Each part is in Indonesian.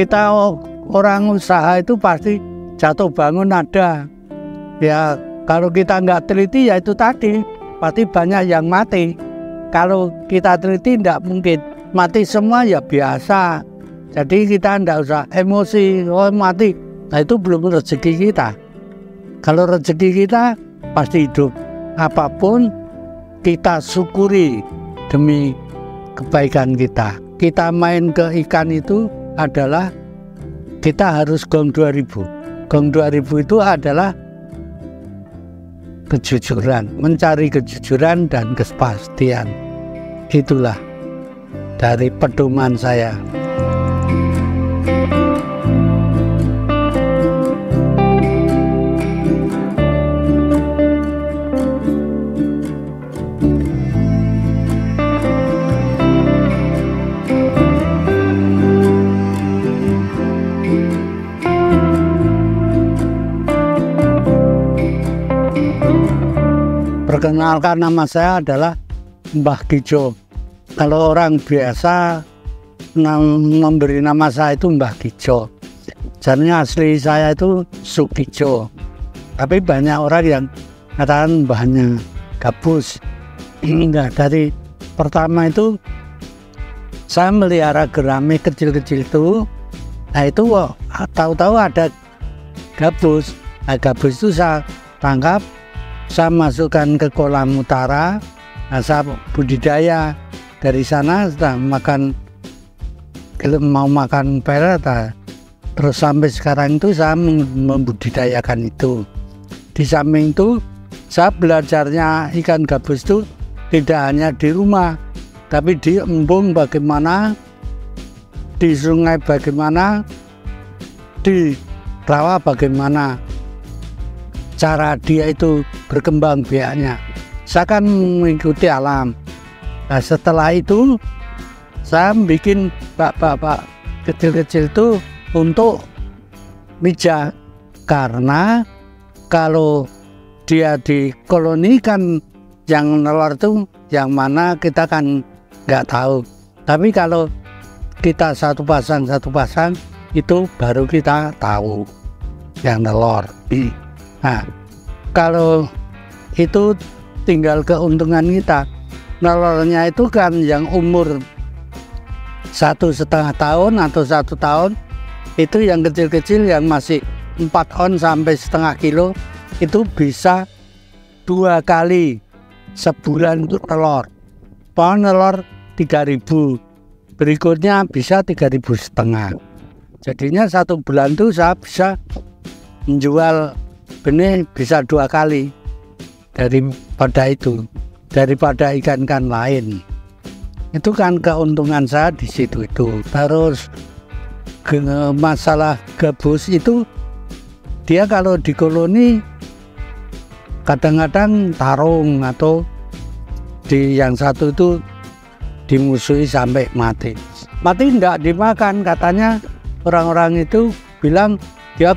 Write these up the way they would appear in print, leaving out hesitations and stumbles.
kita orang usaha itu pasti jatuh bangun ada. Ya kalau kita nggak teliti ya itu tadi, pasti banyak yang mati. Kalau kita teliti tidak mungkin mati semua, ya biasa. Jadi kita tidak usah emosi, oh mati. Nah itu belum rezeki kita. Kalau rezeki kita pasti hidup. Apapun kita syukuri demi kebaikan kita. Kita main ke ikan itu adalah kita harus gong 2000. Gong 2000 itu adalah kejujuran, mencari kejujuran dan kepastian. Itulah dari pedoman saya. Perkenalkan, nama saya adalah Mbah Kijo. Kalau orang biasa memberi nama saya itu Mbah Kijo. Sebenarnya asli saya itu Sukijo. Tapi banyak orang yang katakan mbahnya Gabus. Enggak, dari pertama itu saya melihara gerami kecil-kecil itu. Nah itu tahu-tahu ada gabus. Nah gabus itu saya tangkap, saya masukkan ke kolam utara. Nah, saya budidaya dari sana. Setelah mau makan pelet, terus sampai sekarang itu saya membudidayakan itu. Di samping itu saya belajarnya ikan gabus itu tidak hanya di rumah, tapi di embung bagaimana, di sungai bagaimana, di rawa bagaimana cara dia itu berkembang biaknya. Saya kan mengikuti alam. Nah setelah itu saya bikin bak-bak kecil-kecil itu untuk mijak, karena kalau dia dikolonikan yang nelor itu yang mana kita kan nggak tahu. Tapi kalau kita satu pasang itu baru kita tahu yang nelor. Nah kalau itu tinggal keuntungan kita. Nelornya itu kan yang umur 1,5 tahun atau 1 tahun, itu yang kecil-kecil yang masih 4 on sampai setengah kilo, itu bisa 2 kali sebulan untuk telur. Pohon telur 3.000, berikutnya bisa 3.500. Jadinya 1 bulan itu saya bisa menjual benih bisa 2 kali daripada ikan-ikan lain. Itu kan keuntungan saya di situ itu. Terus masalah gabus itu, dia kalau di koloni kadang-kadang tarung, atau di yang satu itu dimusuhi sampai mati. Mati enggak dimakan, katanya orang-orang itu bilang dia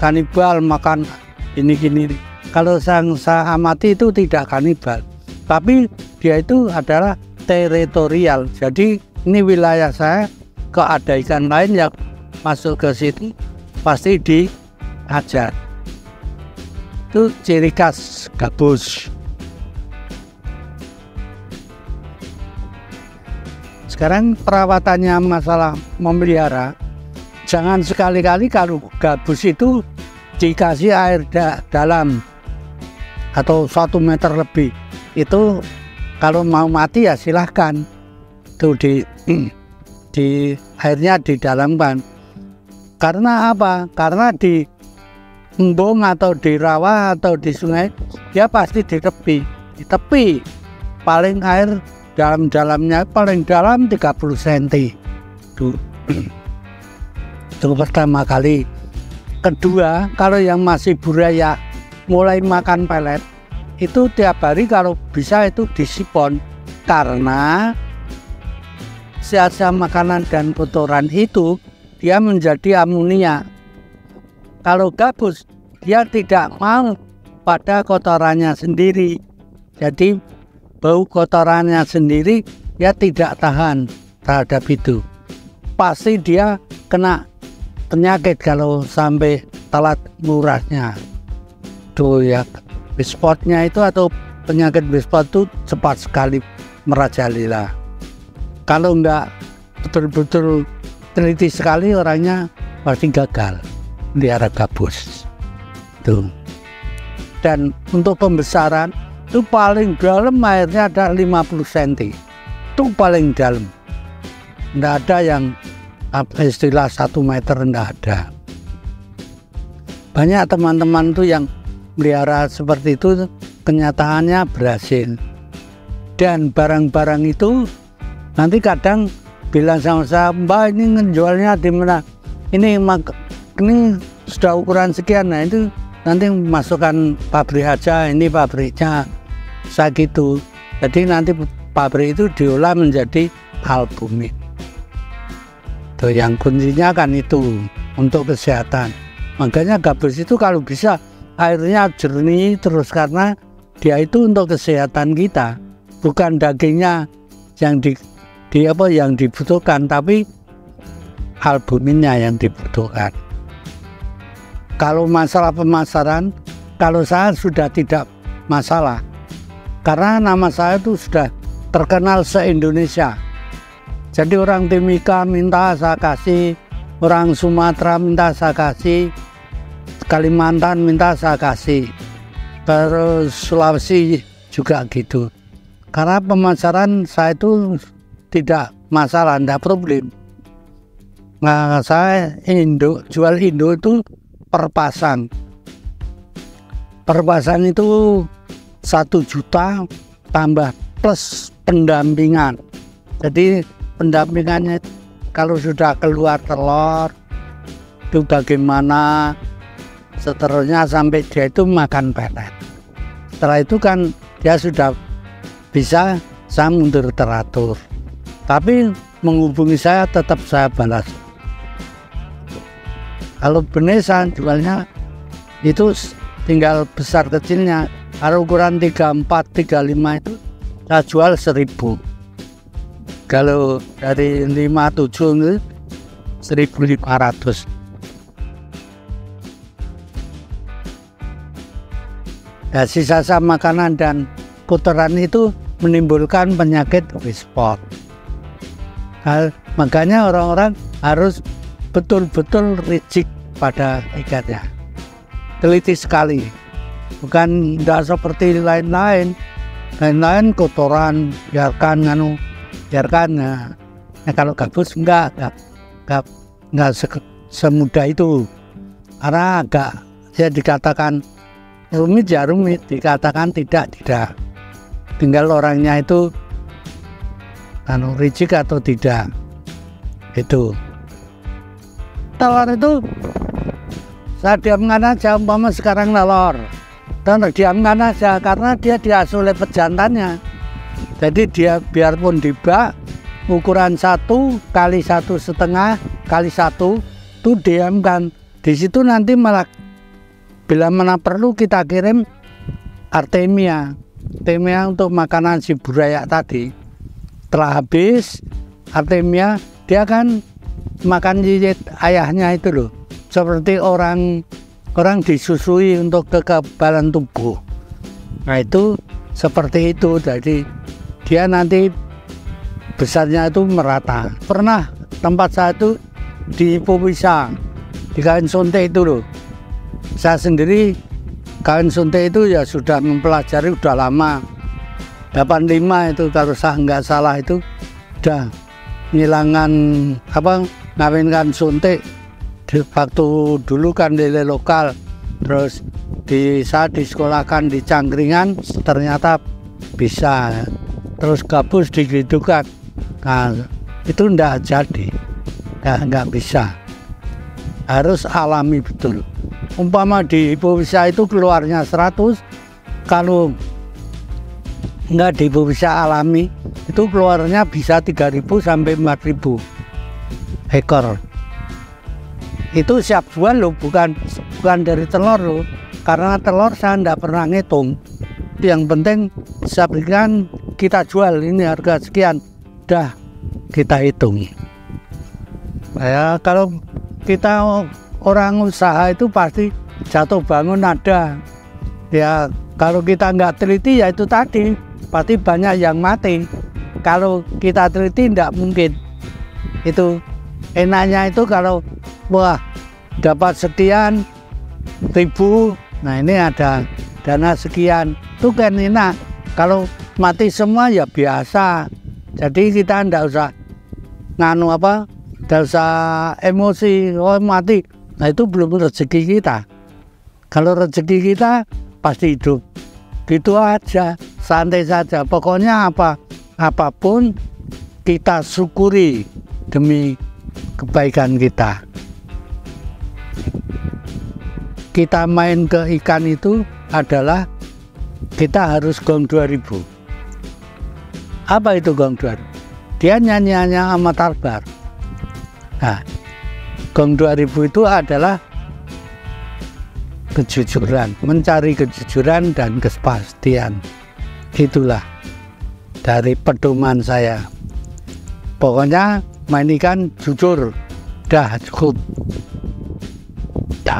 kanibal makan ini gini. Kalau saya amati itu tidak kanibal, tapi dia itu adalah teritorial. Jadi ini wilayah saya, kok ada ikan lain yang masuk ke situ pasti dihajar. Itu ciri khas gabus. Sekarang perawatannya, masalah memelihara, jangan sekali-kali kalau gabus itu dikasih air dalam atau 1 meter lebih. Itu kalau mau mati ya silahkan, itu di airnya didalamkan. Karena apa? Karena di embung atau di rawa atau di sungai, dia pasti di tepi paling air dalamnya paling dalam 30 cm. Itu pertama kali. Kedua, kalau yang masih buraya mulai makan pelet, itu tiap hari kalau bisa itu disipon, karena sisa makanan dan kotoran itu dia menjadi amonia. Kalau gabus dia tidak mau pada kotorannya sendiri, jadi bau kotorannya sendiri dia tidak tahan terhadap itu, pasti dia kena penyakit kalau sampai telat ngurasnya. Tuh ya, bispotnya itu atau penyakit bispot itu cepat sekali merajalela. Kalau enggak betul-betul teliti sekali, orangnya pasti gagal melihara gabus. Tuh. Dan untuk pembesaran itu paling dalam airnya ada 50 cm. Itu paling dalam. Enggak ada yang istilah 1 meter, enggak ada. Banyak teman-teman tuh yang melihara seperti itu kenyataannya berhasil. Dan barang-barang itu nanti kadang bilang sama saya, Mbak ini ngejualnya di mana? Ini sudah ukuran sekian, nah itu nanti masukkan pabrik aja, ini pabriknya saya gitu. Jadi nanti pabrik itu diolah menjadi albumin. Tuh yang kuncinya kan itu untuk kesehatan. Makanya gabus itu kalau bisa airnya jernih terus, karena dia itu untuk kesehatan kita, bukan dagingnya yang yang dibutuhkan, tapi albuminnya yang dibutuhkan. Kalau masalah pemasaran, kalau saya sudah tidak masalah, karena nama saya itu sudah terkenal se-Indonesia. Jadi orang Timika minta saya kasih, orang Sumatera minta saya kasih, Kalimantan minta saya kasih, terus Sulawesi juga gitu. Karena pemasaran saya itu tidak masalah, tidak problem. Nah, saya jual Indo itu per pasang. Per pasang itu 1 juta tambah plus pendampingan. Jadi pendampingannya kalau sudah keluar telur itu bagaimana, seterusnya sampai dia itu makan pelet. Setelah itu kan dia sudah bisa, saya mundur teratur. Tapi menghubungi saya tetap saya balas. Kalau benih saya jualnya itu tinggal besar kecilnya. Kalau ukuran 34, 35 itu saya jual 1.000. Kalau dari 57 itu 1.500. Ya, sisa-sisa makanan dan kotoran itu menimbulkan penyakit bispot. Makanya orang-orang harus betul-betul rigid pada ikatnya, teliti sekali, bukan tidak seperti lain-lain kotoran biarkan ya. Kalau gabus enggak semudah itu, karena agak ya dikatakan rumit ya rumit, dikatakan tidak, tinggal orangnya itu rigid atau tidak. Itu telur itu saya diamkan aja, umpama sekarang telur dan diamkan aja, karena dia diasuh oleh pejantannya. Jadi dia biarpun di bak ukuran 1 kali 1,5 kali 1 itu diamkan. Di situ nanti malah bila mana perlu kita kirim Artemia untuk makanan si burayak tadi. Setelah habis Artemia, dia kan makan cicit ayahnya itu loh, seperti orang disusui untuk kekebalan tubuh. Nah itu seperti itu, jadi dia nanti besarnya itu merata. Pernah tempat saya itu di Pupisa, di kawin suntik itu loh. Saya sendiri kawin suntik itu ya sudah mempelajari, udah lama. 85 itu kalau saya nggak salah itu udah ngilangan ngawinkan suntik di waktu dulu kan lele lokal, terus saya disekolahkan di Cangkringan, ternyata bisa, terus gabus digitukan. Nah itu nggak jadi, nggak bisa, harus alami betul. Umpama di Pupisa itu keluarnya 100, kalau nggak di Pupisa alami itu keluarnya bisa 3.000 sampai 4.000 ekor. Itu siap jual loh, bukan dari telur loh, karena telur saya nggak pernah ngitung. Yang penting saya berikan, kita jual ini harga sekian, dah kita hitung. Ya kalau kita orang usaha itu pasti jatuh bangun ada. Ya kalau kita nggak teliti ya itu tadi, pasti banyak yang mati. Kalau kita teliti tidak mungkin. Itu enaknya itu kalau wah dapat sekian ribu, nah ini ada dana sekian, itu kan enak. Kalau mati semua ya biasa. Jadi kita tidak usah nganu apa, tidak usah emosi, oh mati. Nah itu belum rezeki kita. Kalau rezeki kita pasti hidup. Gitu aja, santai saja. Pokoknya apapun kita syukuri demi kebaikan kita. Kita main ke ikan itu adalah kita harus gong 2000. Apa itu gong 2000? Dia nyanyiannya sama Tarbar. Nah, gong 2000 itu adalah kejujuran, mencari kejujuran dan kepastian. Itulah dari pedoman saya. Pokoknya main ikan jujur, dah cukup. Ya.